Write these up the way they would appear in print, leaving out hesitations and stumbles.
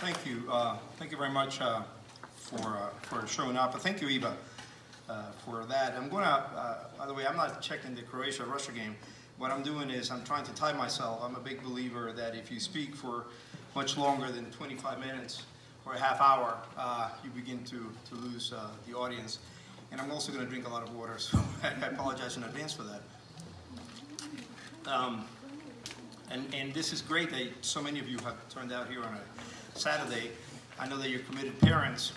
Thank you. Thank you very much for showing up. Thank you, Eva, for that. I'm going to, by the way, I'm not checking the Croatia-Russia game. What I'm doing is I'm trying to time myself. I'm a big believer that if you speak for much longer than 25 minutes or a half hour, you begin to lose the audience. And I'm also going to drink a lot of water, so I apologize in advance for that. And this is great that so many of you have turned out here on a Saturday. I know that you're committed parents.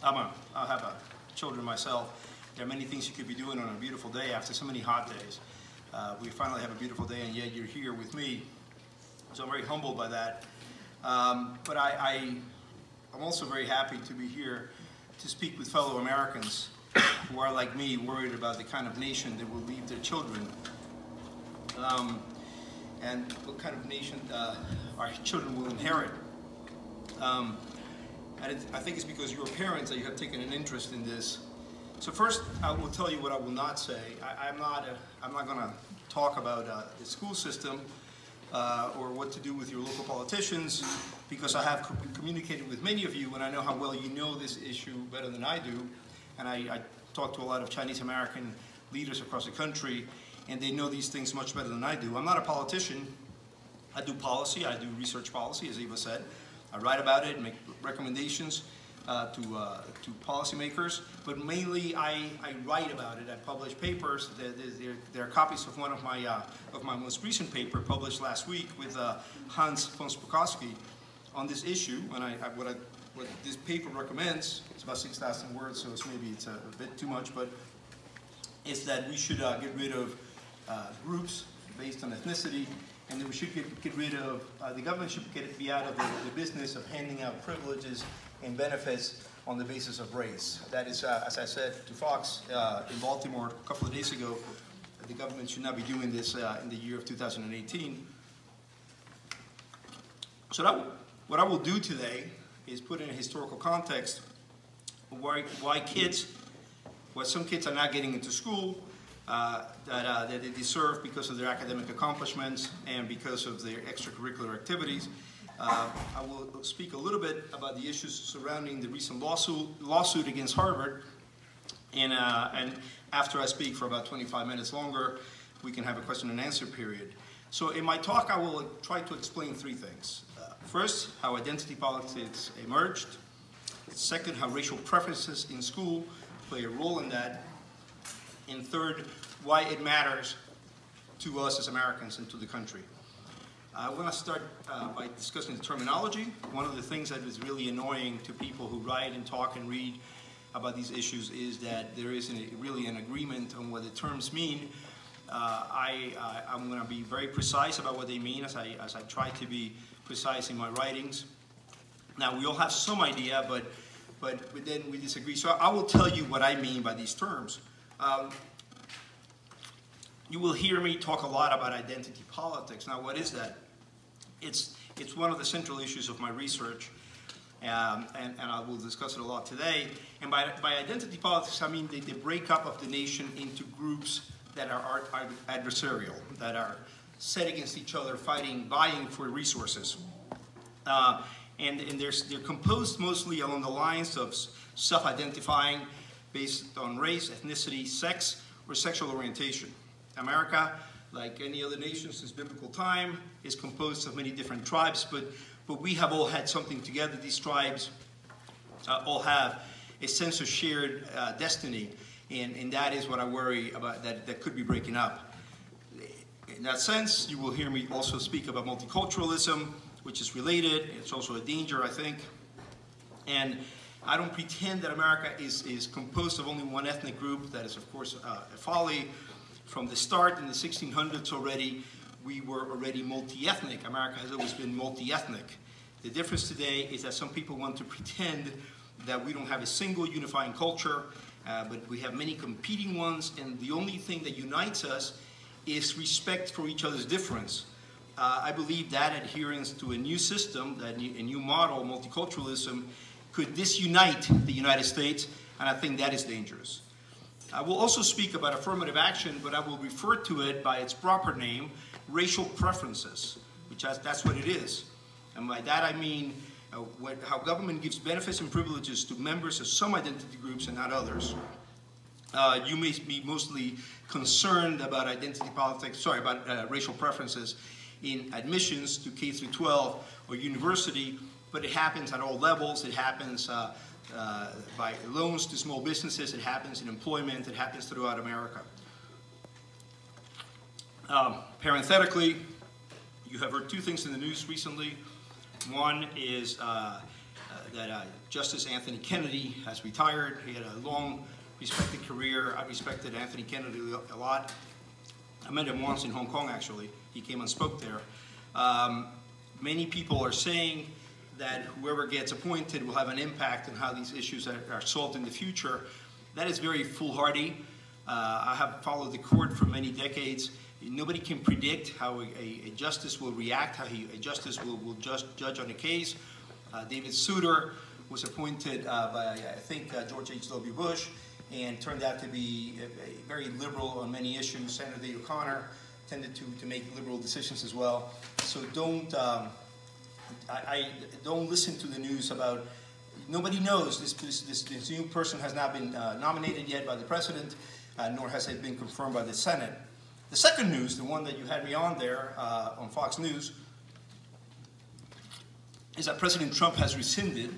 I have children myself. There are many things you could be doing on a beautiful day after so many hot days. We finally have a beautiful day, and yet you're here with me. So I'm very humbled by that. But I'm also very happy to be here to speak with fellow Americans who are, like me, worried about the kind of nation that will leave their children. And what kind of nation our children will inherit. And I think it's because you're parents that you have taken an interest in this. So first, I will tell you what I will not say. I'm not going to talk about the school system or what to do with your local politicians, because I have communicated with many of you, and I know how well you know this issue better than I do. And I talk to a lot of Chinese American leaders across the country, and they know these things much better than I do. I'm not a politician. I do policy. I do research policy, as Eva said. I write about it and make recommendations to policymakers, but mainly I write about it. I publish papers. There are copies of one of my most recent paper published last week with Hans von Spakovsky on this issue. And what this paper recommends, it's about 6,000 words, so maybe it's a bit too much, but it's that we should get rid of groups based on ethnicity, and that we should get rid of, the government should be out of the business of handing out privileges and benefits on the basis of race. That is, as I said to Fox in Baltimore a couple of days ago, the government should not be doing this in the year of 2018. So what I will do today is put in a historical context why some kids are not getting into school, that they deserve because of their academic accomplishments and because of their extracurricular activities. I will speak a little bit about the issues surrounding the recent lawsuit against Harvard, and after I speak for about 25 minutes longer, we can have a question and answer period. So in my talk, I will try to explain three things. First, how identity politics emerged. Second, how racial preferences in school play a role in that. And third, why it matters to us as Americans and to the country. I want to start by discussing the terminology. One of the things that is really annoying to people who write and talk and read about these issues is that there isn't really an agreement on what the terms mean. I'm going to be very precise about what they mean as I try to be precise in my writings. Now, we all have some idea, but then we disagree. So I will tell you what I mean by these terms. You will hear me talk a lot about identity politics. Now, what is that? It's one of the central issues of my research, and I will discuss it a lot today. And by identity politics, I mean the breakup of the nation into groups that are adversarial, that are set against each other, vying for resources. And they're composed mostly along the lines of self-identifying based on race, ethnicity, sex, or sexual orientation. America, like any other nation since biblical time, is composed of many different tribes, but we have all had something together. These tribes all have a sense of shared destiny, and that is what I worry about, that could be breaking up. In that sense, you will hear me also speak about multiculturalism, which is related. It's also a danger, I think. And I don't pretend that America is composed of only one ethnic group. That is, of course, a folly. From the start in the 1600s already, we were already multi-ethnic. America has always been multi-ethnic. The difference today is that some people want to pretend that we don't have a single unifying culture, but we have many competing ones, and the only thing that unites us is respect for each other's difference. I believe that adherence to a new system, a new model, multiculturalism, could disunite the United States, and I think that is dangerous. I will also speak about affirmative action, but I will refer to it by its proper name, racial preferences, which that's what it is. And by that I mean how government gives benefits and privileges to members of some identity groups and not others. You may be mostly concerned about identity politics, about racial preferences in admissions to K through 12 or university, but it happens at all levels. It happens by loans to small businesses. It happens in employment. It happens throughout America. Parenthetically, you have heard two things in the news recently. One is that Justice Anthony Kennedy has retired. He had a long, respected career. I respected Anthony Kennedy a lot. I met him once in Hong Kong, actually. He came and spoke there. Many people are saying that whoever gets appointed will have an impact on how these issues are solved in the future. That is very foolhardy. I have followed the court for many decades. Nobody can predict how a justice will react, how a justice will judge on a case. David Souter was appointed by, I think, George H.W. Bush, and turned out to be very liberal on many issues. Senator Dave O'Connor tended to make liberal decisions as well. So don't listen to the news about, nobody knows. This new person has not been nominated yet by the president, nor has it been confirmed by the Senate. The second news, the one that you had me on there on Fox News, is that President Trump has rescinded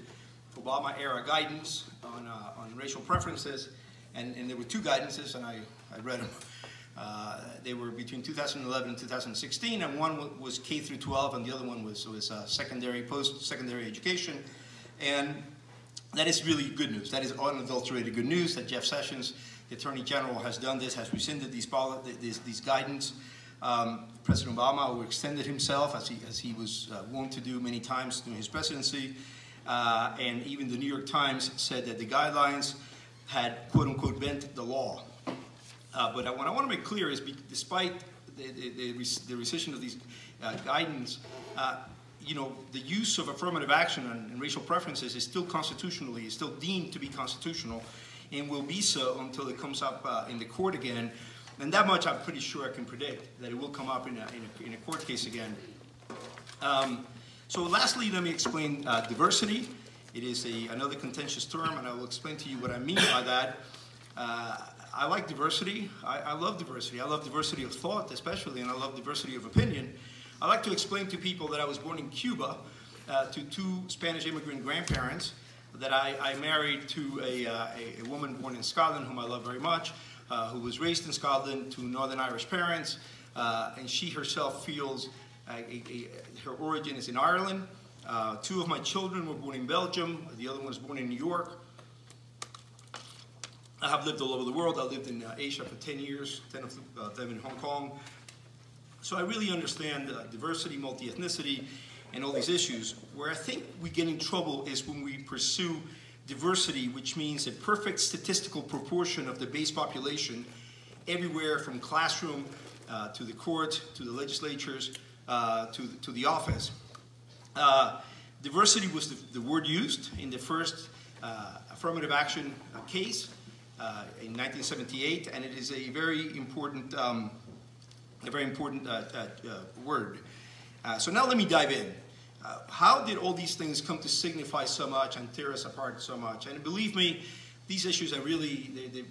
Obama-era guidance on racial preferences, and there were two guidances, and I read them. They were between 2011 and 2016, and one was K through 12, and the other one was secondary, post-secondary education, and that is really good news. That is unadulterated good news that Jeff Sessions, the Attorney General, has done this, has rescinded these guidance. President Obama extended himself, as he was wont to do many times during his presidency, and even the New York Times said that the guidelines had, quote-unquote, bent the law. But what I want to make clear is, despite the rescission of these guidance, you know, the use of affirmative action and racial preferences is still deemed to be constitutional, and will be so until it comes up in the court again. And that much I'm pretty sure I can predict, that it will come up in a court case again. So lastly, let me explain diversity. It is another contentious term, and I will explain to you what I mean by that. I like diversity. I love diversity. I love diversity of thought, especially, and I love diversity of opinion. I like to explain to people that I was born in Cuba to two Spanish immigrant grandparents, that I married to a woman born in Scotland whom I love very much, who was raised in Scotland, to Northern Irish parents, and she herself feels her origin is in Ireland. Two of my children were born in Belgium. The other one was born in New York. I have lived all over the world. I lived in Asia for 10 years, 10 of them in Hong Kong. So I really understand diversity, multi-ethnicity, and all these issues. Where I think we get in trouble is when we pursue diversity, which means a perfect statistical proportion of the base population everywhere from classroom to the court, to the legislatures, to the office. Diversity was the word used in the first affirmative action case in 1978, and it is a very important word. So now let me dive in. How did all these things come to signify so much and tear us apart so much? And believe me, these issues are really,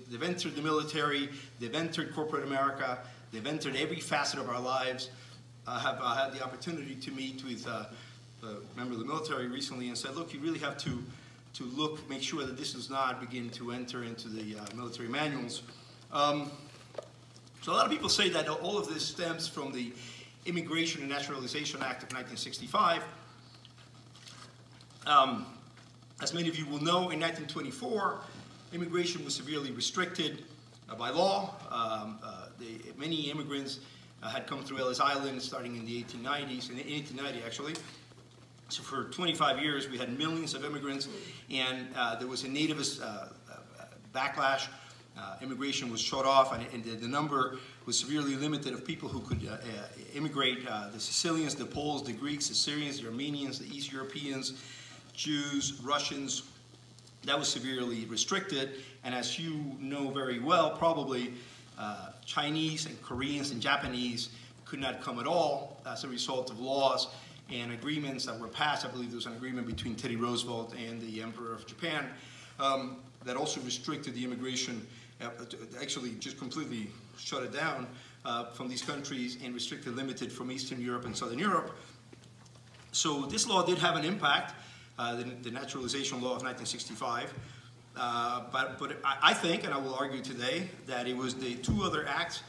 they've entered the military, they've entered corporate America, they've entered every facet of our lives. I have had the opportunity to meet with a member of the military recently and said, look, you really have to make sure that this does not begin to enter into the military manuals. So a lot of people say that all of this stems from the Immigration and Naturalization Act of 1965. As many of you will know, in 1924, immigration was severely restricted by law. Many immigrants had come through Ellis Island starting in the 1890s, in 1890 actually. So for 25 years, we had millions of immigrants, and there was a nativist backlash. Immigration was shut off, and the number was severely limited of people who could immigrate. The Sicilians, the Poles, the Greeks, the Syrians, the Armenians, the East Europeans, Jews, Russians. That was severely restricted, and as you know very well, probably Chinese and Koreans and Japanese could not come at all as a result of laws and agreements that were passed. I believe there was an agreement between Teddy Roosevelt and the Emperor of Japan that also restricted the immigration, actually just completely shut it down from these countries and restricted, limited from Eastern Europe and Southern Europe. So this law did have an impact, the Naturalization Law of 1965. But I think, and I will argue today, that it was the two other acts,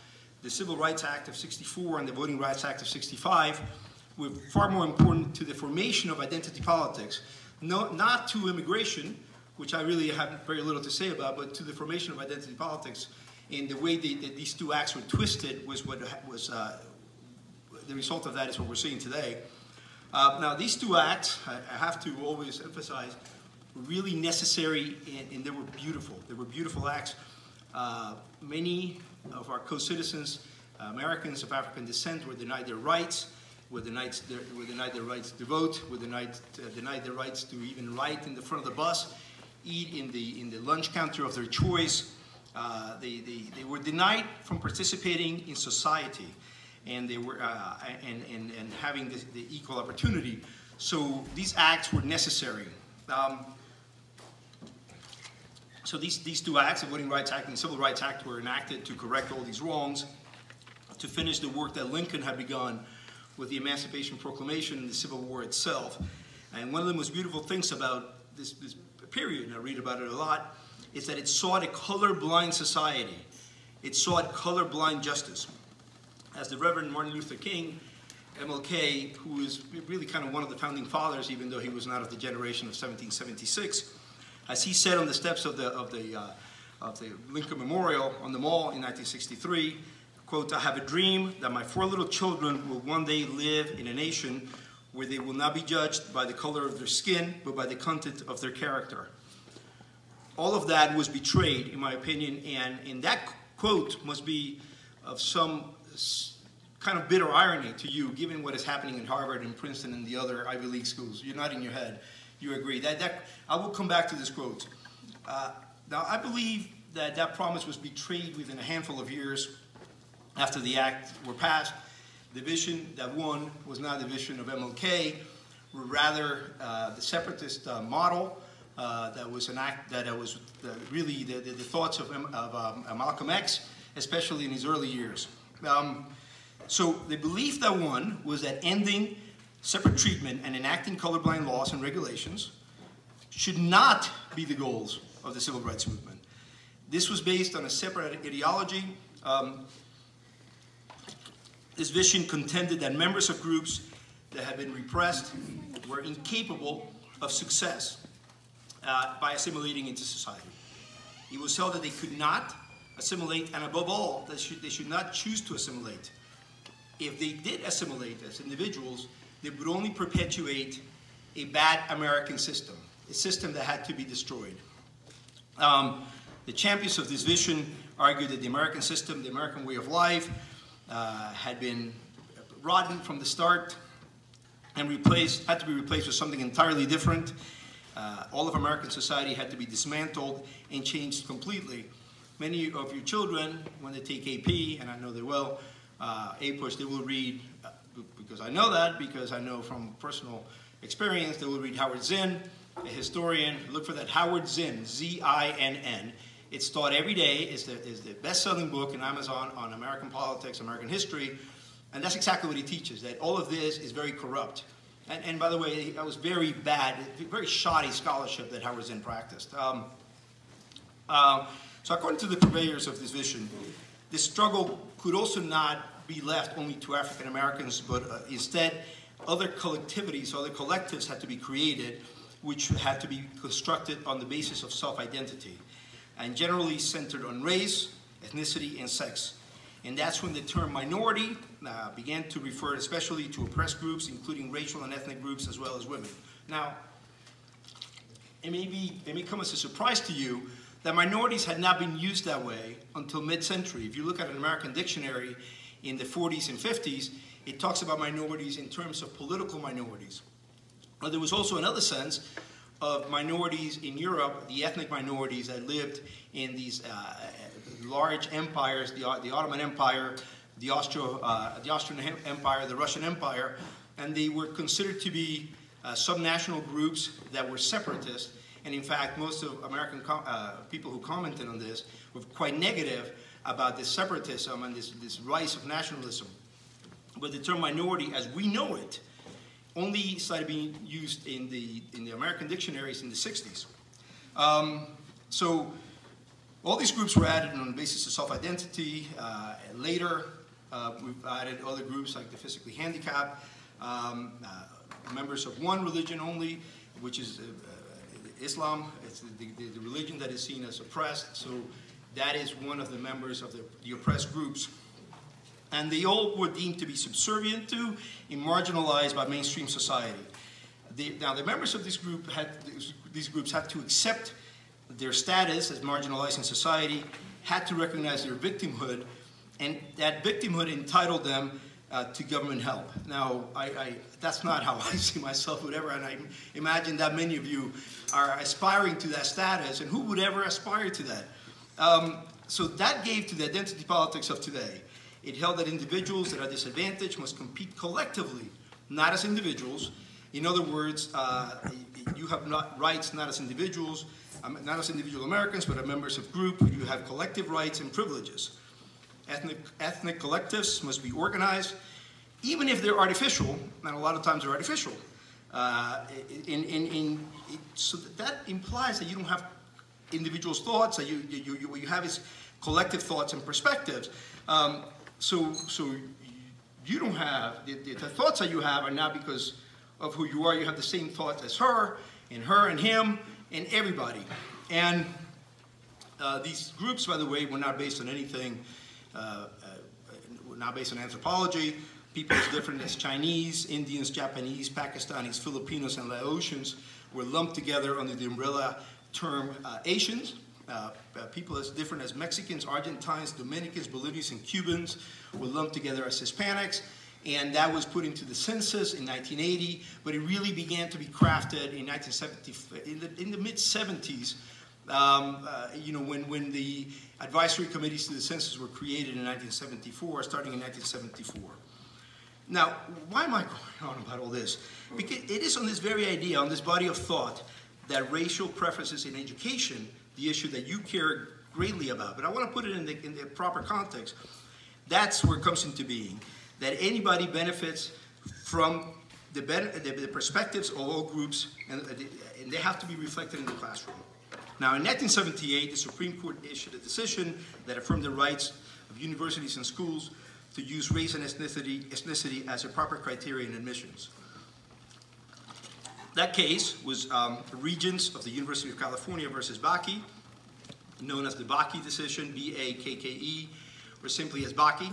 the Civil Rights Act of '64 and the Voting Rights Act of '65, were far more important to the formation of identity politics, not to immigration, which I really have very little to say about, but to the formation of identity politics. And the way that these two acts were twisted was what was the result of that is what we're seeing today. Now, these two acts, I have to always emphasize, were really necessary, and they were beautiful. They were beautiful acts. Many of our co-citizens, Americans of African descent, were denied their rights, were denied their rights to vote, were denied their rights to even ride in the front of the bus, eat in the lunch counter of their choice. They were denied from participating in society, and they were and having the equal opportunity. So these acts were necessary. So these two acts, the Voting Rights Act and the Civil Rights Act, were enacted to correct all these wrongs, to finish the work that Lincoln had begun with the Emancipation Proclamation and the Civil War itself. And one of the most beautiful things about this period, and I read about it a lot, is that it sought a colorblind society. It sought colorblind justice. As the Reverend Martin Luther King, MLK, who is really kind of one of the founding fathers, even though he was not of the generation of 1776, as he said on the steps of the Lincoln Memorial on the Mall in 1963, quote, "I have a dream that my 4 little children will one day live in a nation where they will not be judged by the color of their skin, but by the content of their character." All of that was betrayed, in my opinion, and that quote must be of some kind of bitter irony to you, given what is happening in Harvard and Princeton and the other Ivy League schools. You're nodding your head. You agree. I will come back to this quote. Now, I believe that that promise was betrayed within a handful of years after the act were passed. The vision that won was not the vision of MLK, but rather the separatist model that was an act that was really the thoughts of Malcolm X, especially in his early years. So the belief that won was that ending separate treatment and enacting colorblind laws and regulations should not be the goals of the civil rights movement. This was based on a separate ideology. This vision contended that members of groups that had been repressed were incapable of success by assimilating into society. It was held that they could not assimilate, and above all, that they should not choose to assimilate. If they did assimilate as individuals, they would only perpetuate a bad American system, a system that had to be destroyed. The champions of this vision argued that the American system, the American way of life, had been rotten from the start and had to be replaced with something entirely different. All of American society had to be dismantled and changed completely. Many of your children, when they take AP, and I know they will, APUSH, they will read, because I know that, because I know from personal experience, they will read Howard Zinn, a historian. Look for that, Howard Zinn, Z-I-N-N. It's taught every day. It's the best-selling book in Amazon on American politics, American history, and that's exactly what he teaches, that all of this is very corrupt. And by the way, that was very bad, very shoddy scholarship that Howard Zinn practiced. So according to the purveyors of this vision, this struggle could also not be left only to African Americans, but instead other collectivities, other collectives had to be created, which had to be constructed on the basis of self-identity, and generally centered on race, ethnicity, and sex. And that's when the term minority began to refer especially to oppressed groups, including racial and ethnic groups, as well as women. Now, it may come as a surprise to you that minorities had not been used that way until mid-century. If you look at an American dictionary in the 40s and 50s, it talks about minorities in terms of political minorities. But there was also another sense of minorities in Europe, the ethnic minorities that lived in these large empires, the Ottoman Empire, the Austrian Empire, the Russian Empire, and they were considered to be subnational groups that were separatist. And in fact, most of American people who commented on this were quite negative about this separatism and this rise of nationalism. But the term minority, as we know it, only started being used in the American dictionaries in the 60s. So all these groups were added on the basis of self-identity. Later, we've added other groups like the physically handicapped, members of one religion only, which is Islam. It's the religion that is seen as oppressed. So that is one of the members of the oppressed groups. And they all were deemed to be subservient to and marginalized by mainstream society. Now, the members of these groups had to accept their status as marginalized in society, had to recognize their victimhood, and that victimhood entitled them to government help. Now, that's not how I see myself, whatever, and I imagine that many of you are aspiring to that status, and who would ever aspire to that? So that gave to the identity politics of today. It held that individuals that are disadvantaged must compete collectively, not as individuals. In other words, you have rights not as individuals, not as individual Americans, but as members of group. You have collective rights and privileges. Ethnic collectives must be organized, even if they're artificial, and a lot of times they're artificial. So that implies that you don't have individuals' thoughts, that what you have is collective thoughts and perspectives. So you don't have, the thoughts that you have are not because of who you are. You have the same thoughts as her and him and everybody. And these groups, by the way, were not based on anything, were not based on anthropology. People as different as Chinese, Indians, Japanese, Pakistanis, Filipinos, and Laotians were lumped together under the umbrella term Asians. People as different as Mexicans, Argentines, Dominicans, Bolivians, and Cubans were lumped together as Hispanics, and that was put into the census in 1980, but it really began to be crafted in 1970, in the mid-70s, you know, when the advisory committees to the census were created in 1974, starting in 1974. Now, why am I going on about all this? Because it is on this very idea, on this body of thought, that racial preferences in education, the issue that you care greatly about, but I want to put it in the proper context. That's where it comes into being, that anybody benefits from the perspectives of all groups, and they have to be reflected in the classroom. Now, in 1978, the Supreme Court issued a decision that affirmed the rights of universities and schools to use race and ethnicity as a proper criteria in admissions. That case was the Regents of the University of California versus Bakke, known as the Bakke decision, B-A-K-K-E, or simply as Bakke.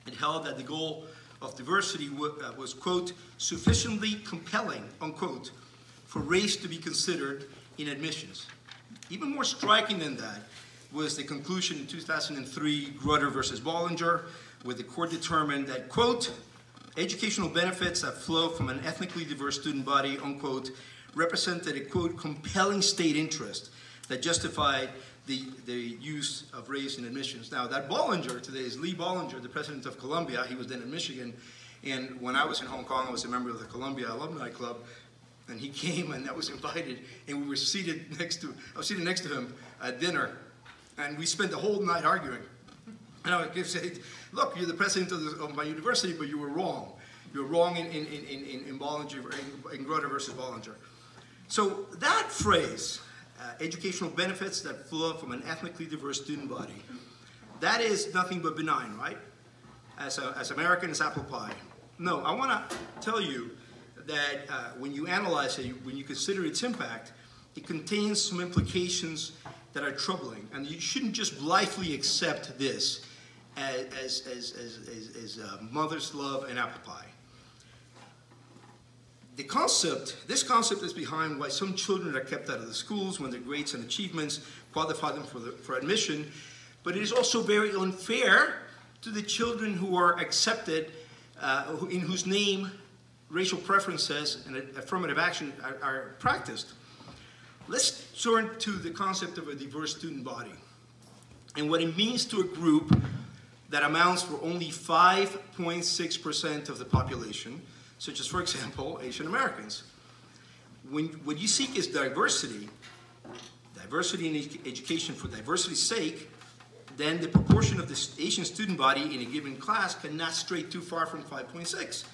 It held that the goal of diversity was, quote, sufficiently compelling, unquote, for race to be considered in admissions. Even more striking than that was the conclusion in 2003, Grutter versus Bollinger, where the court determined that, quote, educational benefits that flow from an ethnically diverse student body, unquote, represented a, quote, compelling state interest that justified the use of race in admissions. Now, that Bollinger today is Lee Bollinger, the president of Columbia. He was then in Michigan, and when I was in Hong Kong, I was a member of the Columbia Alumni Club, and he came, and I was invited, and we were seated next to, I was seated next to him at dinner, and we spent the whole night arguing. And I would say, look, you're the president of my university, but you were wrong. You were wrong in Bollinger, in Grutter versus Bollinger. So that phrase, educational benefits that flow from an ethnically diverse student body, that is nothing but benign, right? As American as apple pie. No, I want to tell you that when you analyze it, when you consider its impact, it contains some implications that are troubling, and you shouldn't just blithely accept this as mother's love and apple pie. This concept is behind why some children are kept out of the schools when their grades and achievements qualify them for admission, but it is also very unfair to the children who are accepted, in whose name racial preferences and affirmative action are practiced. Let's turn to the concept of a diverse student body and what it means to a group that amounts for only 5.6% of the population. such as, for example, Asian Americans. When what you seek is diversity, diversity in education for diversity's sake, then the proportion of the Asian student body in a given class cannot stray too far from 5.6.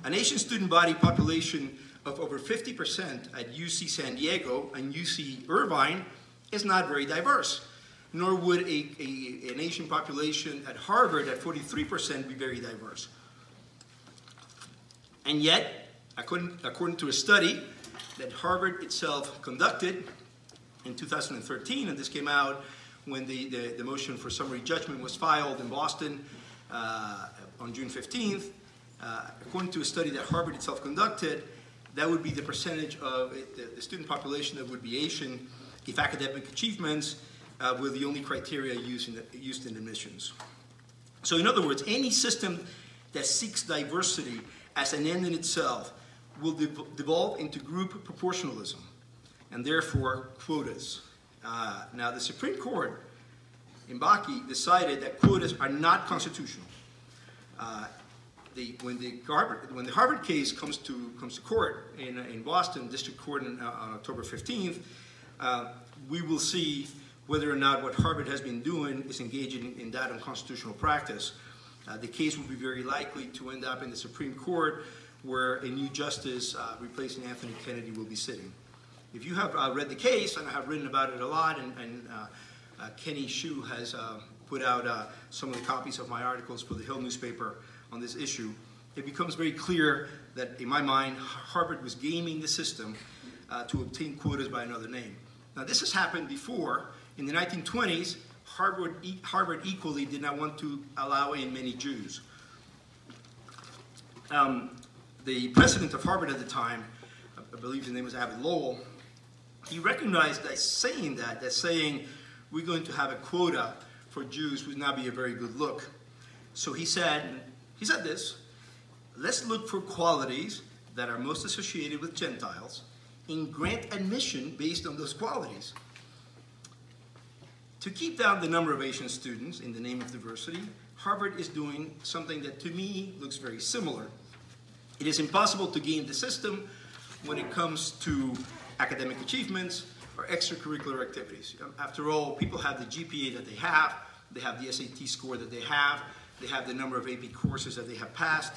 An Asian student body population of over 50% at UC San Diego and UC Irvine is not very diverse, nor would an Asian population at Harvard at 43% be very diverse. And yet, according to a study that Harvard itself conducted in 2013, and this came out when the motion for summary judgment was filed in Boston on June 15th, according to a study that Harvard itself conducted, that would be the percentage of the student population that would be Asian if academic achievements were the only criteria used in admissions. So in other words, any system that seeks diversity as an end in itself will devolve into group proportionalism and therefore quotas. Now the Supreme Court in Bakke decided that quotas are not constitutional. When the Harvard case comes to court in Boston District Court on October 15th, we will see whether or not what Harvard has been doing is engaging in that unconstitutional practice. The case will be very likely to end up in the Supreme Court, where a new justice replacing Anthony Kennedy will be sitting. If you have read the case, and I have written about it a lot, and Kenny Xu has put out some of the copies of my articles for the Hill newspaper on this issue, it becomes very clear that, in my mind, Harvard was gaming the system to obtain quotas by another name. Now, this has happened before. In the 1920s, Harvard equally did not want to allow in many Jews. The president of Harvard at the time, I believe his name was Abbott Lowell, he recognized that saying we're going to have a quota for Jews would not be a very good look. So he said this: let's look for qualities that are most associated with Gentiles and grant admission based on those qualities. To keep down the number of Asian students in the name of diversity, Harvard is doing something that to me looks very similar. It is impossible to game the system when it comes to academic achievements or extracurricular activities. After all, people have the GPA that they have the SAT score that they have the number of AP courses that they have passed.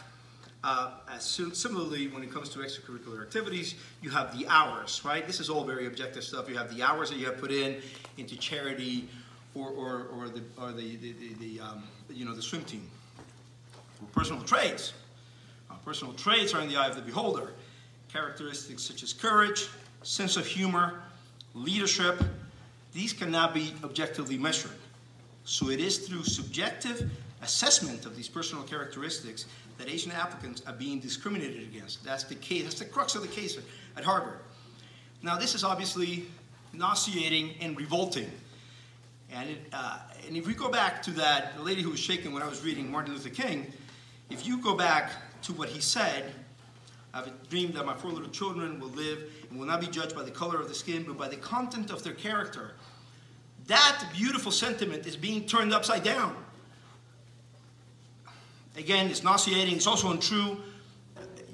Similarly, when it comes to extracurricular activities, you have the hours, right? This is all very objective stuff. You have the hours that you have put into charity or the swim team. Or personal traits. Personal traits are in the eye of the beholder. Characteristics such as courage, sense of humor, leadership, these cannot be objectively measured. So it is through subjective assessment of these personal characteristics that Asian applicants are being discriminated against. That's the case. That's the crux of the case at Harvard. Now, this is obviously nauseating and revolting. And if we go back to the lady who was shaking when I was reading Martin Luther King, if you go back to what he said, I've dreamed that my 4 little children will live and will not be judged by the color of the skin, but by the content of their character. That beautiful sentiment is being turned upside down. Again, it's nauseating. It's also untrue.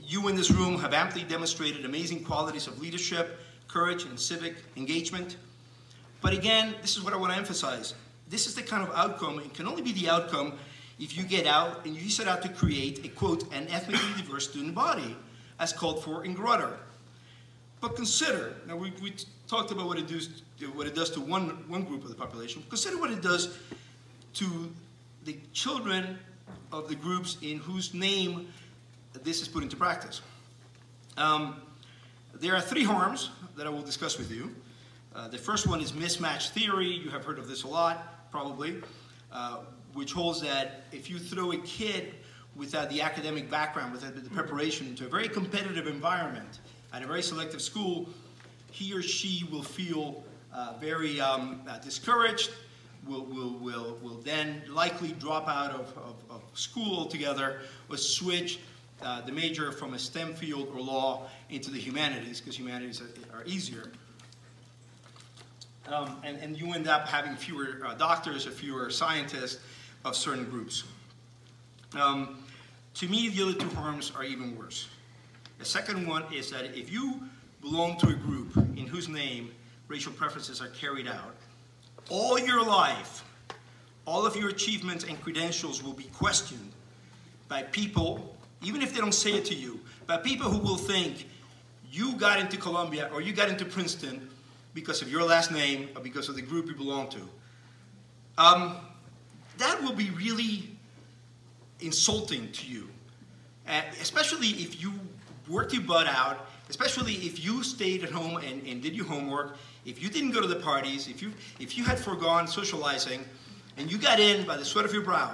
You in this room have amply demonstrated amazing qualities of leadership, courage, and civic engagement. But again, this is what I want to emphasize. This is the kind of outcome. It can only be the outcome if you get out and you set out to create a, quote, an ethnically diverse student body, as called for in Grutter. But consider, now we talked about what it does to one group of the population. Consider what it does to the children of the groups in whose name this is put into practice. There are 3 harms that I will discuss with you. The first one is mismatch theory. You have heard of this a lot, probably, which holds that if you throw a kid without the academic background, without the preparation, into a very competitive environment at a very selective school, he or she will feel very discouraged, will then likely drop out of school altogether, or switch the major from a STEM field or law into the humanities, because humanities are easier. And you end up having fewer doctors or fewer scientists of certain groups. To me, the other 2 harms are even worse. The second one is that if you belong to a group in whose name racial preferences are carried out, all your life, all of your achievements and credentials will be questioned by people, even if they don't say it to you, by people who will think you got into Columbia or you got into Princeton because of your last name or because of the group you belong to. That will be really insulting to you, especially if you worked your butt out, especially if you stayed at home and did your homework, if you didn't go to the parties, if you had foregone socializing, and you got in by the sweat of your brow,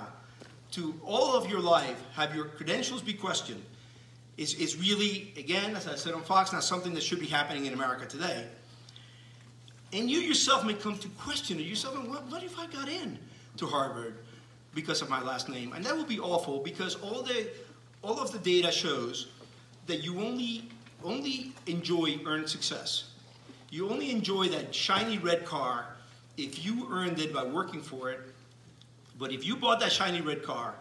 to all of your life have your credentials be questioned, is really, again, as I said on Fox, not something that should be happening in America today. And you yourself may come to question yourself, what if I got in to Harvard because of my last name? And that will be awful, because all of the data shows that you only enjoy earned success. You only enjoy that shiny red car if you earned it by working for it. But if you bought that shiny red car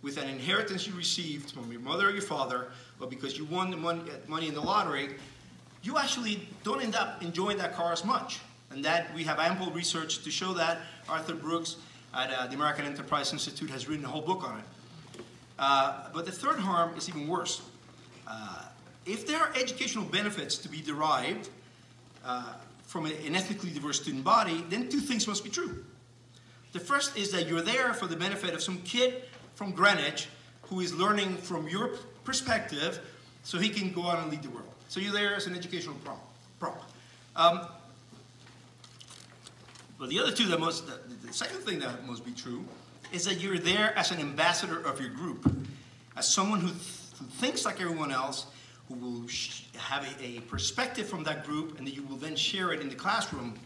with an inheritance you received from your mother or your father, or because you won the money in the lottery, you actually don't end up enjoying that car as much. And that we have ample research to show that. Arthur Brooks at the American Enterprise Institute has written a whole book on it. But the third harm is even worse. If there are educational benefits to be derived from an ethnically diverse student body, then two things must be true. The first is that you're there for the benefit of some kid from Greenwich who is learning from your perspective so he can go out and lead the world. So you're there as an educational prop. But the other two, the second thing that must be true is that you're there as an ambassador of your group, as someone who thinks like everyone else, who will have a perspective from that group, and that you will then share it in the classroom.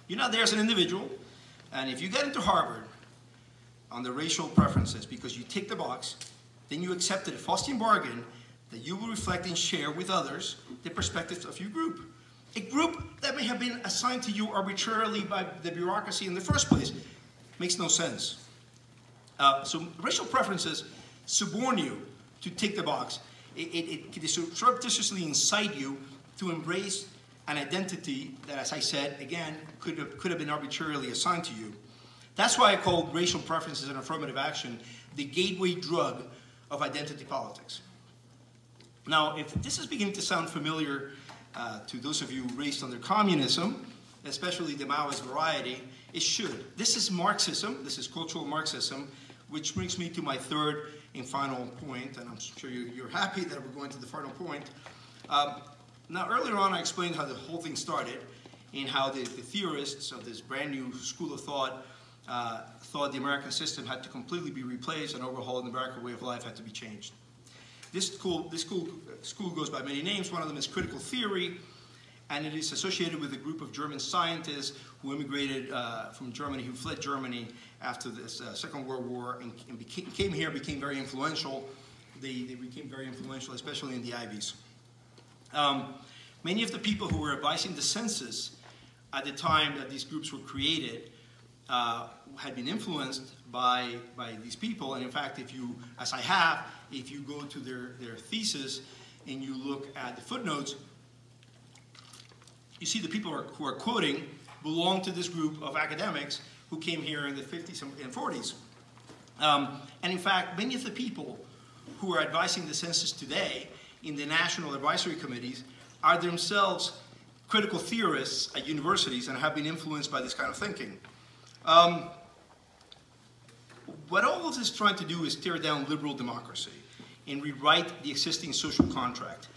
You're not there as an individual, and if you get into Harvard on the racial preferences because you tick the box, then you accepted a Faustian bargain that you will reflect and share with others the perspectives of your group. A group that may have been assigned to you arbitrarily by the bureaucracy in the first place. Makes no sense. So racial preferences suborn you to tick the box. It surreptitiously incite you to embrace an identity that, as I said, again, could have been arbitrarily assigned to you. That's why I called racial preferences and affirmative action the gateway drug of identity politics. Now, if this is beginning to sound familiar to those of you raised under communism, especially the Maoist variety, it should. This is Marxism, this is cultural Marxism, which brings me to my third and final point, and I'm sure you're happy that we're going to the final point. Now, earlier on, I explained how the whole thing started and how the theorists of this brand new school of thought thought the American system had to completely be replaced and overhauled, and the American way of life had to be changed. This school goes by many names. One of them is critical theory, and it is associated with a group of German scientists who immigrated from Germany, who fled Germany after the Second World War and came here, became very influential. They became very influential, especially in the Ivies. Many of the people who were advising the census at the time that these groups were created had been influenced by these people, and in fact, if you, as I have, if you go to their thesis and you look at the footnotes, you see the people who are quoting belong to this group of academics who came here in the 50s and 40s. And in fact, many of the people who are advising the census today in the national advisory committees are themselves critical theorists at universities and have been influenced by this kind of thinking. What all of this is trying to do is tear down liberal democracy and rewrite the existing social contract.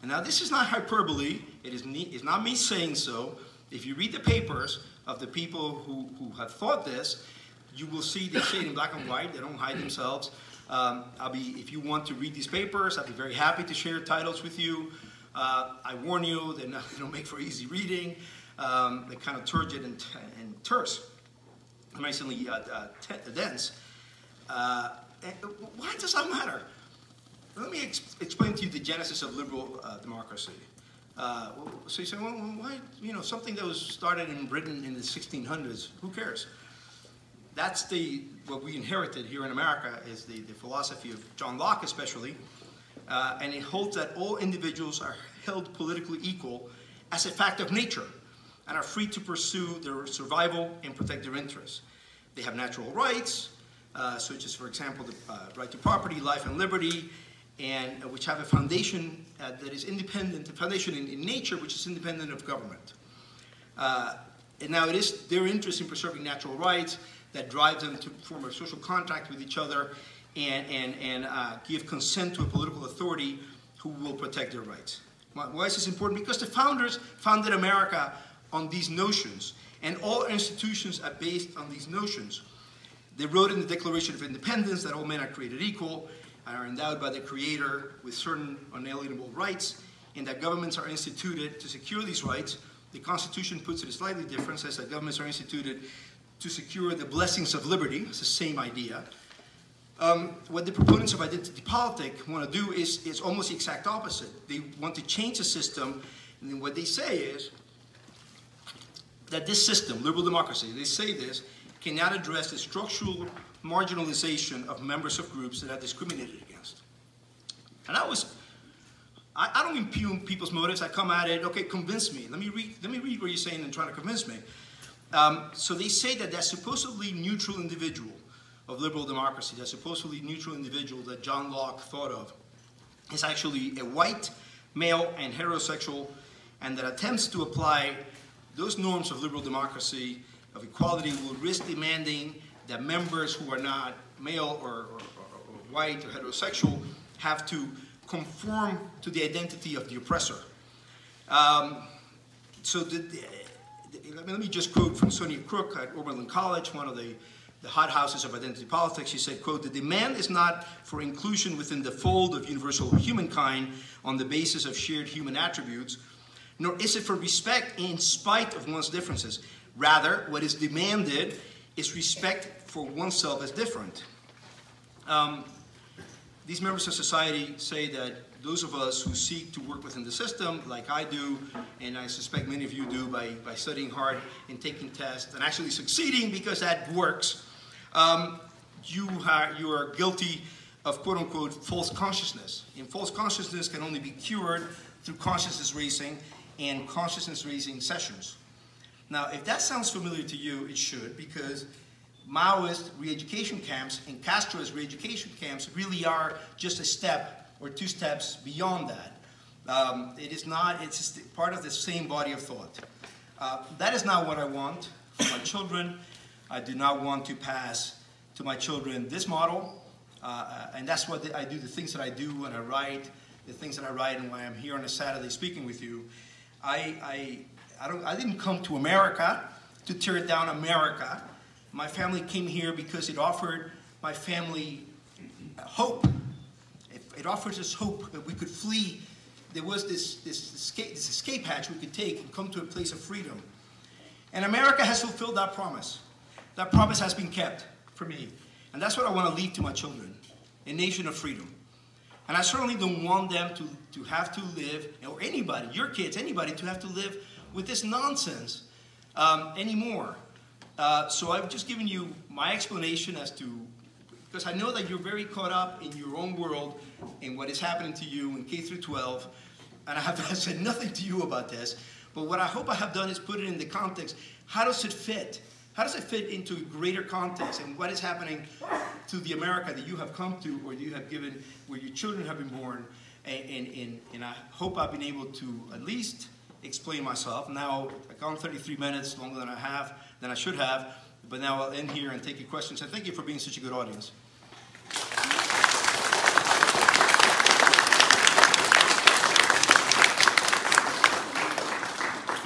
And now this is not hyperbole, it is not me saying so. If you read the papers of the people who have thought this, you will see they say it in black and white, they don't hide themselves. If you want to read these papers, I'll be very happy to share titles with you. I warn you, they don't make for easy reading. They're kind of turgid and terse, amazingly dense. Why does that matter? Let me explain to you the genesis of liberal democracy. So you say, well, why, something that was started in Britain in the 1600s, who cares? That's what we inherited here in America is the philosophy of John Locke especially, and it holds that all individuals are held politically equal as a fact of nature and are free to pursue their survival and protect their interests. They have natural rights, such as, for example, the right to property, life, and liberty, and which have a foundation that is independent, a foundation in nature which is independent of government. And now it is their interest in preserving natural rights that drives them to form a social contract with each other and give consent to a political authority who will protect their rights. Why is this important? Because the founders founded America on these notions, and all institutions are based on these notions. They wrote in the Declaration of Independence that all men are created equal and are endowed by the Creator with certain unalienable rights, and that governments are instituted to secure these rights. The Constitution puts it slightly different, says that governments are instituted to secure the blessings of liberty. It's the same idea. What the proponents of identity politics want to do is almost the exact opposite. They want to change the system, and then what they say is that this system, liberal democracy, they say this, cannot address the structural marginalization of members of groups that are discriminated against. And I don't impugn people's motives. I come at it, okay, convince me. Let me read what you're saying and trying to convince me. So they say that that supposedly neutral individual of liberal democracy, that supposedly neutral individual that John Locke thought of, is actually a white, male, and heterosexual, and that attempts to apply those norms of liberal democracy, of equality, will risk demanding that members who are not male or white or heterosexual have to conform to the identity of the oppressor. Let me just quote from Sonia Crook at Oberlin College, one of the hot houses of identity politics. She said, quote, "The demand is not for inclusion within the fold of universal humankind on the basis of shared human attributes, nor is it for respect in spite of one's differences. Rather, what is demanded is respect for oneself as different." These members of society say that those of us who seek to work within the system, like I do, and I suspect many of you do by studying hard and taking tests and actually succeeding because that works, you are guilty of quote-unquote false consciousness. And false consciousness can only be cured through consciousness raising and consciousness raising sessions. Now, if that sounds familiar to you, it should, because Maoist re-education camps and Castro's re-education camps really are just a step or two steps beyond that. It is not, it's just part of the same body of thought. That is not what I want for my children. I do not want to pass to my children this model, and that's what I do, the things that I do when I write, the things that I write and why I'm here on a Saturday speaking with you. I didn't come to America to tear down America. My family came here because it offered my family hope. It offers us hope that we could flee. There was this escape hatch we could take and come to a place of freedom. And America has fulfilled that promise. That promise has been kept for me. And that's what I want to leave to my children, a nation of freedom. And I certainly don't want them to have to live, or anybody, your kids, anybody, to have to live with this nonsense anymore. So I've just given you my explanation as to, because I know that you're very caught up in your own world in what is happening to you in K through 12, and I have said nothing to you about this, but what I hope I have done is put it in the context. How does it fit? How does it fit into a greater context, and what is happening to the America that you have come to, or you have given, where your children have been born, and I hope I've been able to at least explain myself. Now, I've gone 33 minutes, longer than I should have, but now I'll end here and take your questions, and thank you for being such a good audience.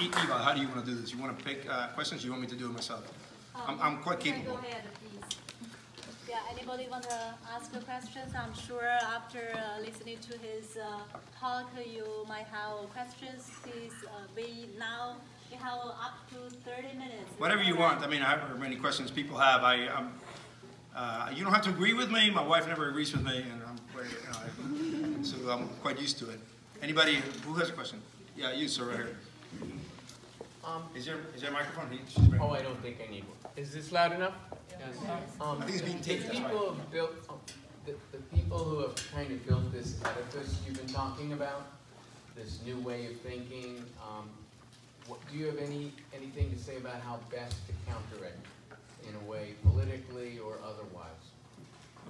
Eva, how do you want to do this? You want to pick questions, or you want me to do it myself? I'm quite capable. Go ahead, please. Yeah, anybody want to ask questions? I'm sure after listening to his talk, you might have questions. Please, we have up to 30 minutes. Whatever you want. I mean, however many questions people have. You don't have to agree with me. My wife never agrees with me, and so I'm quite used to it. Anybody who has a question? Yeah, you, sir, right here. Is there a microphone? Oh, I don't think I need one. Is this loud enough? Yes. I think it's being taped. The people people who have kind of built this edifice you've been talking about, this new way of thinking, do you have anything to say about how best to counter it in a way, politically or otherwise?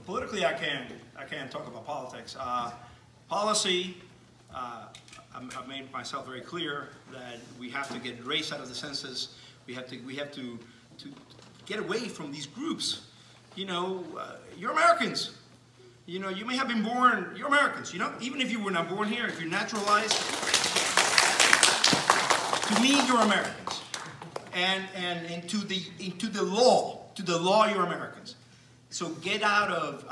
Politically, I can't talk about politics. Policy, I've made myself very clear that we have to get race out of the census. We have to get away from these groups. You know, you're Americans. You know, you may have been born, you're Americans. You know, even if you were not born here, if you're naturalized, to me, you're Americans. And into the law, you're Americans. So get out of,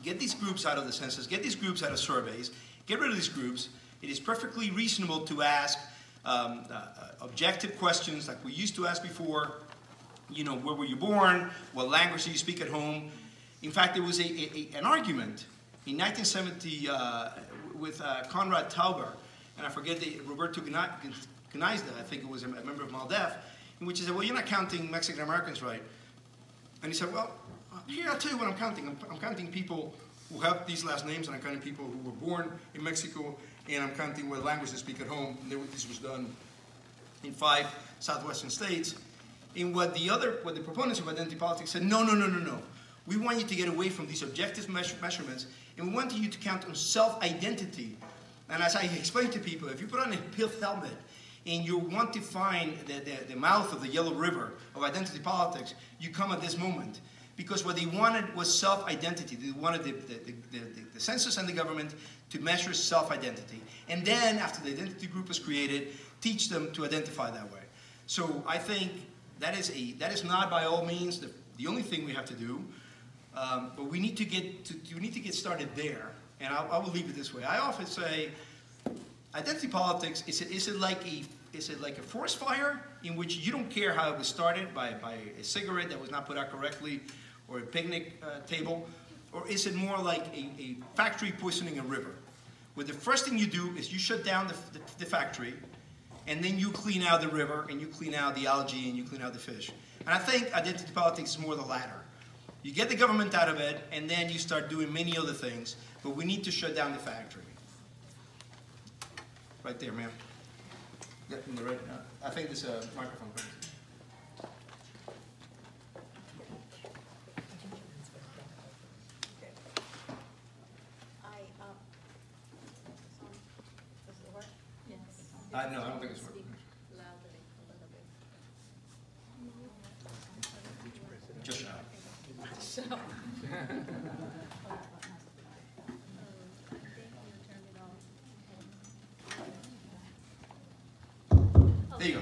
get these groups out of the census, get these groups out of surveys, get rid of these groups. It is perfectly reasonable to ask objective questions like we used to ask before. You know, where were you born? What language do you speak at home? In fact, there was an argument in 1970 with Konrad Tauber, and I forget Roberto Gnizda, I think it was a member of MALDEF, in which he said, well, you're not counting Mexican Americans right. And he said, well, here I'll tell you what I'm counting. I'm counting people who have these last names, and I'm counting people who were born in Mexico, and I'm counting what language they speak at home. And this was done in 5 southwestern states. And what the proponents of identity politics said, no. We want you to get away from these objective measurements, and we want you to count on self-identity. And as I explained to people, if you put on a pith helmet and you want to find the mouth of the Yellow River of identity politics, you come at this moment. Because what they wanted was self-identity. They wanted the census and the government to measure self-identity. And then, after the identity group was created, teach them to identify that way. So I think that is not by all means the only thing we have to do. But we need to get started there. And I will leave it this way. I often say, identity politics, is it like a forest fire in which you don't care how it was started by a cigarette that was not put out correctly or a picnic table? Or is it more like a factory poisoning a river, where the first thing you do is you shut down the factory, and then you clean out the river, and you clean out the algae, and you clean out the fish? And I think identity politics is more the latter. You get the government out of it, and then you start doing many other things, but we need to shut down the factory. Right there, ma'am. Yeah, in the red. I think there's a microphone. No, I don't think it's working. Just shout. There you go.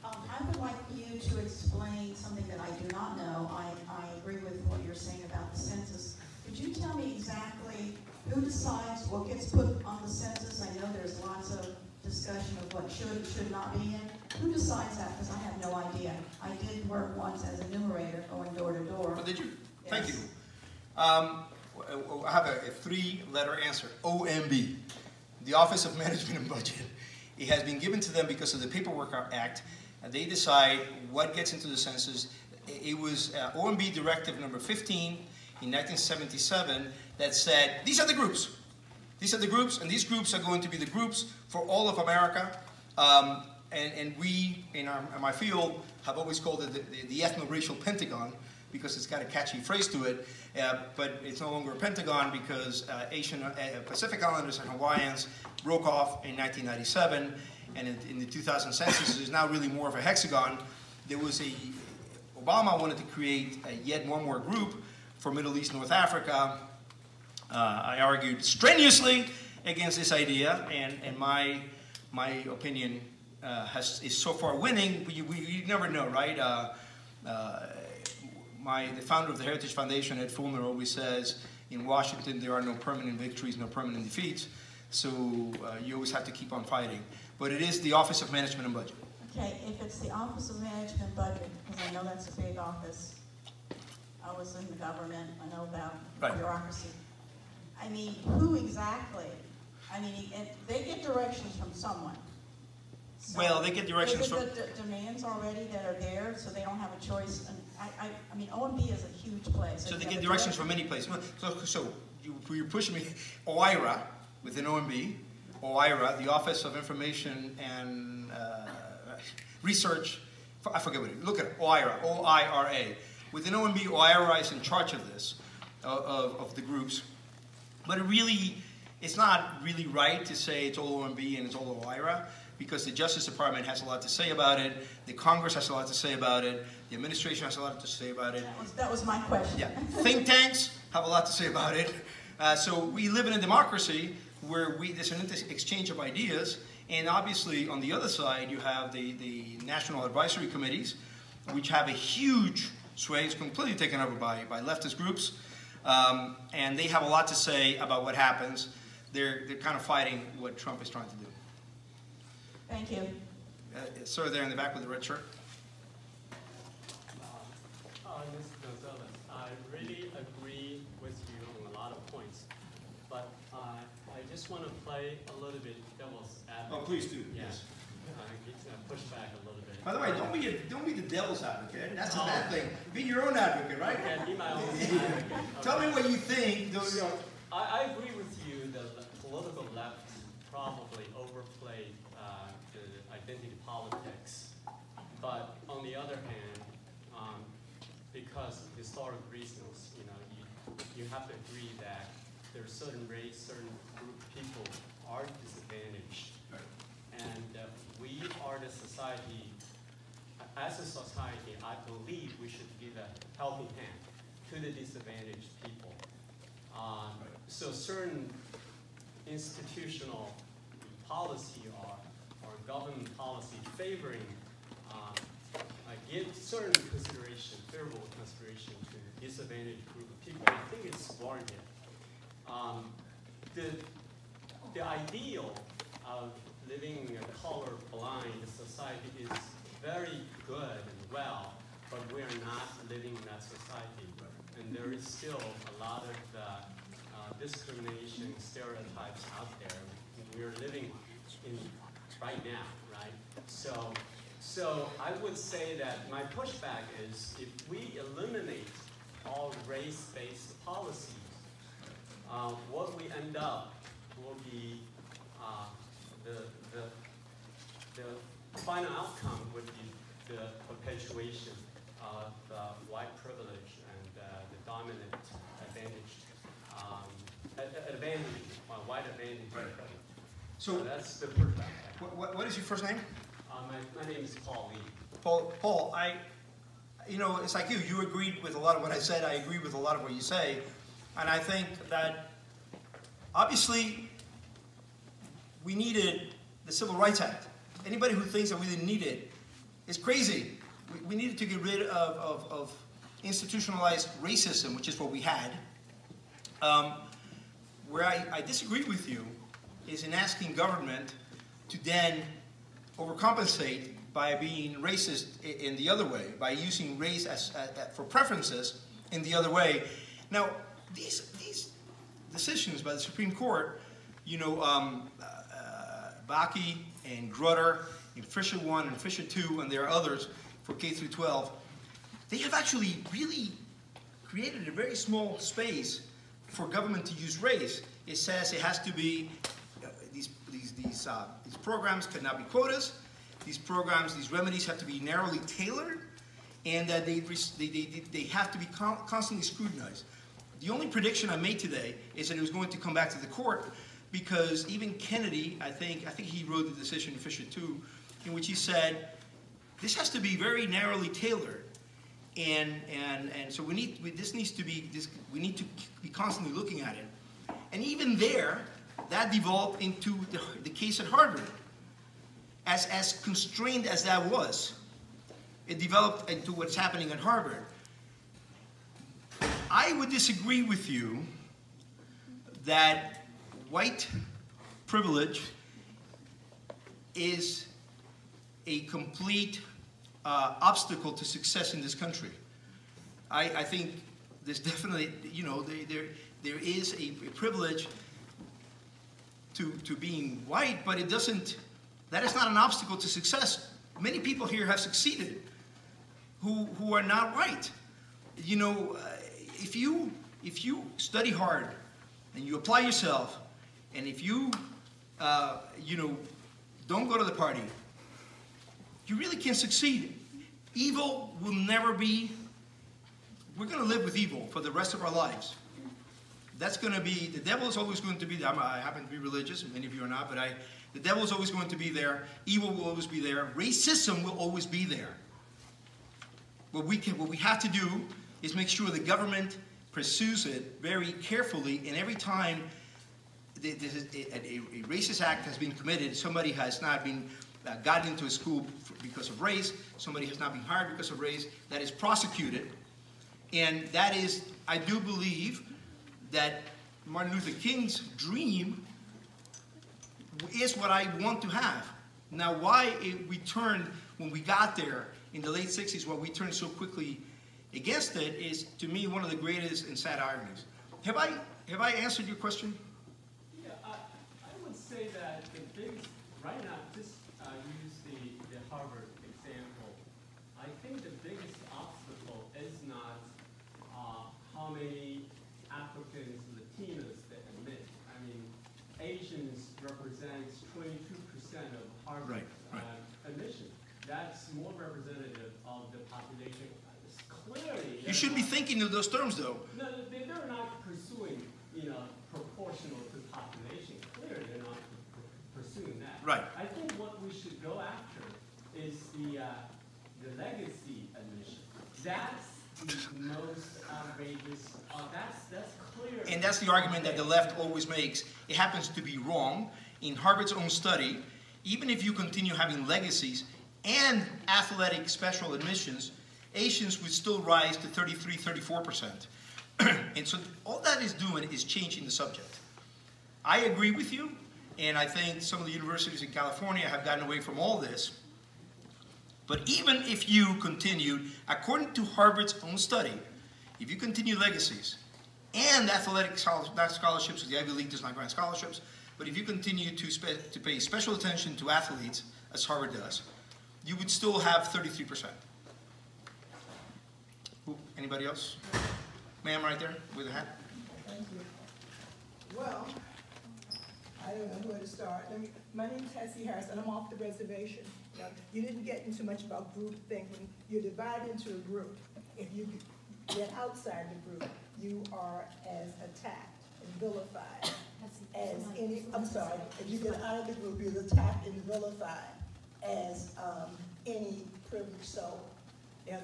I would like you to explain something that I do not know. I agree with what you're saying about the census. Could you tell me exactly who decides what gets put on the census? I know there's lots of discussion of what should and should not be in. Who decides that? Because I have no idea. I did work once as a numerator going door to door. Oh, did you? Yes. Thank you. I have a 3-letter answer, OMB, the Office of Management and Budget. It has been given to them because of the Paperwork Act. They decide what gets into the census. It was OMB Directive number 15 in 1977 that said, these are the groups. These are the groups, and these groups are going to be the groups for all of America. And we, in my field, have always called it the ethno-racial Pentagon, because it's got a catchy phrase to it. But it's no longer a Pentagon because Pacific Islanders and Hawaiians broke off in 1997, and in the 2000 census, it is now really more of a hexagon. There was Obama wanted to create yet one more group for Middle East, North Africa. I argued strenuously against this idea, and my opinion is so far winning. You never know, right? The founder of the Heritage Foundation, Ed Fulmer, always says, in Washington there are no permanent victories, no permanent defeats. So you always have to keep on fighting. But it is the Office of Management and Budget. Okay, if it's the Office of Management and Budget, because I know that's a big office. I was in the government. I know about bureaucracy. I mean, who exactly? I mean, they get directions from someone. So well, they get directions from... from... the demands already that are there, so they don't have a choice I mean, OMB is a huge place. So they get directions from many places. So you're pushing me. OIRA, within OMB, OIRA, the Office of Information and Research, I forget what it is. Look at it, OIRA, O-I-R-A. Within OMB, OIRA is in charge of this, of the groups. But it's not really right to say it's all OMB and it's all OIRA, because the Justice Department has a lot to say about it, the Congress has a lot to say about it, the administration has a lot to say about it. That was my question. Yeah. Think tanks have a lot to say about it. So we live in a democracy where there's an exchange of ideas, and obviously on the other side you have the National Advisory Committees, which have a huge sway. It's completely taken over by leftist groups, and they have a lot to say about what happens. They're kind of fighting what Trump is trying to do. Thank you. Sir, there in the back with the red shirt. Mr. Gonzalez, I really agree with you on a lot of points, but I just want to play a little bit devil's advocate. Oh, please do. Yeah. Yes. Push back a little bit. By the way, don't be the devil's advocate. That's a bad thing. Be your own advocate, right? Okay, be my own advocate. Tell me what you think. So, I agree with you that the political left probably overplayed the identity politics. But on the other hand, because of historic reasons, you have to agree that there's certain race, certain group of people are disadvantaged. Right. And we are the society, as a society, I believe we should give a helping hand to the disadvantaged people. So certain institutional policy or government policy favoring, give certain consideration, favorable consideration to the disadvantaged group of people, I think it's warranted. The ideal of living a color-blind society is very good and well, but we are not living in that society. And there is still a lot of discrimination, stereotypes out there. We are living in right now, right? So I would say that my pushback is if we eliminate all race-based policies, what we end up will be the final outcome would be the perpetuation of white privilege and the dominant white advantage. Right. So that's the pushback. What is your first name? My name is Paul Lee. Paul, it's like you. You agreed with a lot of what I said. I agree with a lot of what you say. And I think that, obviously, we needed the Civil Rights Act. Anybody who thinks that we didn't need it is crazy. We needed to get rid of institutionalized racism, which is what we had. Where I disagree with you is in asking government to then overcompensate by being racist in the other way, by using race for preferences in the other way. Now, these decisions by the Supreme Court, Bakke and Grutter in Fisher 1 and Fisher 2, and there are others for K through 12, they have actually really created a very small space for government to use race. It says it has to be, these programs cannot be quotas. These programs, these remedies have to be narrowly tailored, and that they have to be constantly scrutinized. The only prediction I made today is that it was going to come back to the court, because even Kennedy, I think he wrote the decision in Fisher 2, in which he said, this has to be very narrowly tailored. And so we need to be constantly looking at it. And even there, that devolved into the case at Harvard. As constrained as that was, it developed into what's happening at Harvard. I would disagree with you that white privilege is a complete obstacle to success in this country. I think there's definitely, there is a privilege to being white, but it doesn't, that is not an obstacle to success. Many people here have succeeded who are not right. You know, if you study hard and you apply yourself, and if you you know, don't go to the party, you really can succeed. Evil will never be. We're going to live with evil for the rest of our lives. That's going to be, the devil is always going to be there. I happen to be religious, many of you are not, but the devil is always going to be there. Evil will always be there. Racism will always be there. What we have to do is make sure the government pursues it very carefully, and every time a racist act has been committed, somebody has not been gotten into a school because of race, somebody has not been hired because of race, that is prosecuted. And that is, I do believe that Martin Luther King's dream is what I want to have. Now, why we turned, when we got there in the late 60s, why we turned so quickly against it is, to me, one of the greatest and sad ironies. Have I answered your question? Yeah, I would say that the biggest, right now, just use the Harvard example. I think the biggest obstacle is not how many Africans, Latinos that admit. I mean, Asians represents 22% of Harvard admission. That's more representative of the population. It's clearly. You shouldn't be thinking of those terms, though. No, they're not pursuing, you know, proportional to population. Clearly, they're not pursuing that. Right. I think what we should go after is the legacy admission. That's the most outrageous. That's clear. And that's the argument that the left always makes. It happens to be wrong. In Harvard's own study, even if you continue having legacies and athletic special admissions, Asians would still rise to 33, 34%. And so all that is doing is changing the subject. I agree with you, and I think some of the universities in California have gotten away from all this. But even if you continued, according to Harvard's own study, if you continue legacies and athletic scholarships, the Ivy League does not grant scholarships, but if you continue to pay special attention to athletes, as Harvard does, you would still have 33%. Anybody else? Ma'am, right there with a hat. Thank you. Well, I don't know where to start. My name is Tessie Harris, and I'm off the reservation. Now, you didn't get into much about group think. When you're divided into a group, if you get outside the group, you are as attacked and vilified as any. I'm sorry. If you get out of the group, you're attacked and vilified as any privileged soul. And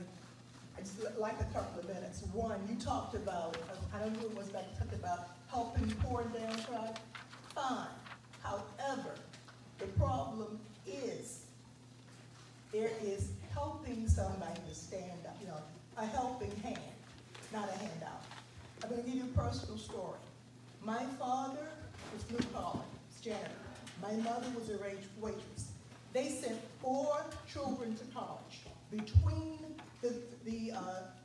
I just like a couple of minutes. One, you talked about, I don't know who it was that talked about helping poor and downtrodden. Fine. However, the problem is there is helping somebody to stand up, you know, a helping hand, not a handout. I'm going to give you a personal story. My father was blue collar, janitor. My mother was a waitress. They sent 4 children to college. Between the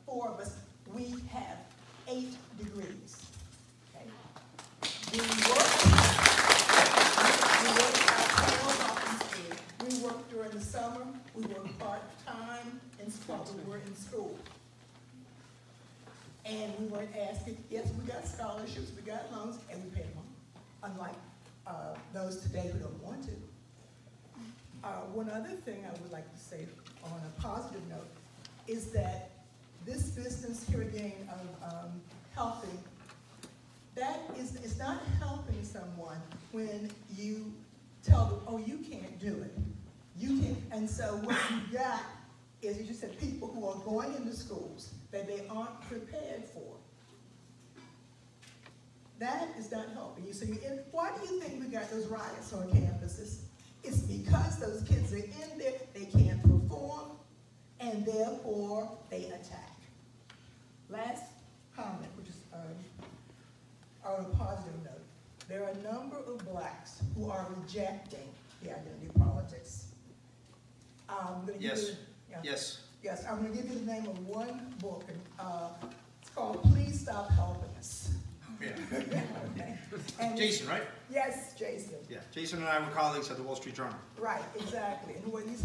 4 of us, we have 8 degrees. Okay? We worked during the summer. We worked part-time while we were in school. And we weren't asking, yes, we got scholarships, we got loans, and we paid them on, unlike those today who don't want to. One other thing I would like to say on a positive note is that this business here again of helping, it's not helping someone when you tell them, oh, you can't do it. You can't. And so what you got is, you just said, people who are going into schools that they aren't prepared for. That is not helping you. So why do you think we got those riots on campuses? It's because those kids are in there, they can't perform, and therefore they attack. Last comment, which is on a positive note. There are a number of blacks who are rejecting the identity politics. I'm going to give you, yes, I'm going to give you the name of one book. It's called "Please Stop Helping Us." Yeah. Okay. And Jason, right? Yes, Jason. Yeah, Jason and I were colleagues at the Wall Street Journal. Right, exactly. And what he's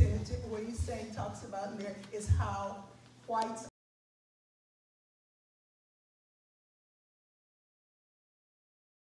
saying talks about in there is how whites